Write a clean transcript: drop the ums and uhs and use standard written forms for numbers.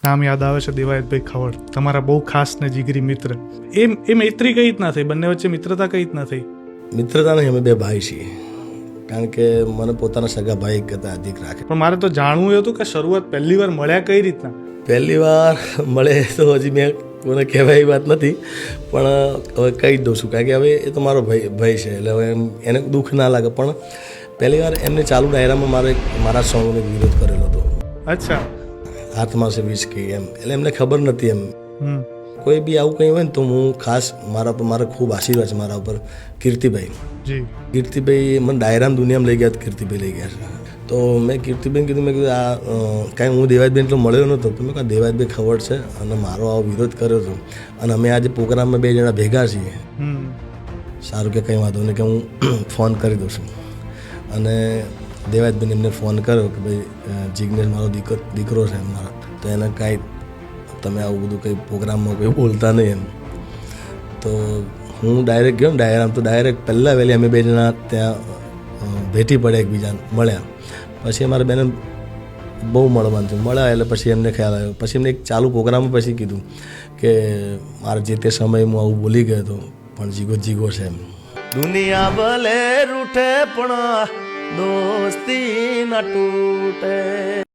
નામ યાદ આવે છે દેવાયતભાઈ ખવડ, તમારા બહુ ખાસ ને જીગરી મિત્ર. એ મૈત્રી કઈ રીતના થઈ, બંને વચ્ચે મિત્રતા કઈ રીતના થઈ? મિત્રતા નહીં, અમે બે ભાઈ છીએ. કારણ કે મને પોતાના સગા ભાઈ કરતાં અધિક રાખે. પણ મારે તો જાણવું હતું કે શરૂઆત પહેલી વાર મળ્યા કઈ રીતના? પહેલી વાર મળે તો હજી મેં કોને કહેવાય એ વાત નથી, પણ હવે કહી જ દઉં છું. કારણ કે હવે એ તો મારો ભાઈ છે, એટલે હવે એને દુઃખ ના લાગે. પણ પહેલી વાર એમને ચાલુ ડાયરામાં મારા સોંગનો વિરોધ કરેલો હતો. અચ્છા. હાથમાં છે વિસ્કી એમ, એટલે એમને ખબર નથી એમ. કોઈ બી આવું કંઈ હોય ને તો હું ખાસ મારા ખૂબ આશીર્વાદ છે મારા ઉપર. કીર્તિભાઈ મને ડાયરામ દુનિયામાં લઈ ગયા, કીર્તિભાઈ લઈ ગયા છે. તો મેં કીર્તિબેન કીધું, મેં કીધું આ કાંઈ હું દેવાયતબેન એટલો મળ્યો નહોતો, તો મેં કહ્યું દેવાયતભાઈ ખબર છે અને મારો આવો વિરોધ કર્યો હતો અને અમે આજે પ્રોગ્રામમાં 2 જણા ભેગા છીએ. સારું કે કંઈ વાંધો નહીં, કે હું ફોન કરી દઉં છું. અને દેવાયતબેન એમને ફોન કર્યો કે ભાઈ જિગ્નેશ મારો દીકરો છે મારા, તો એને કાંઈ તમે આવું બધું કંઈ પ્રોગ્રામમાં કંઈ બોલતા નહીં એમ. તો હું ડાયરેક્ટ ગયો ને ડાયરામ, તો ડાયરેક્ટ પહેલાં વહેલી અમે 2 જણા ત્યાં ભેટી પડ્યા, એકબીજાને મળ્યા. પછી અમારા બેને બહુ મળવાનું થયું, મળ્યા એટલે પછી એમને ખ્યાલ આવ્યો. પછી એમને એક ચાલુ પ્રોગ્રામમાં પછી કીધું કે મારે જે તે સમયે હું આવું બોલી ગયો હતો, પણ જીગો છે એમ. દુનિયા ભલે રૂઠે પણ દોસ્તી ના તૂટે.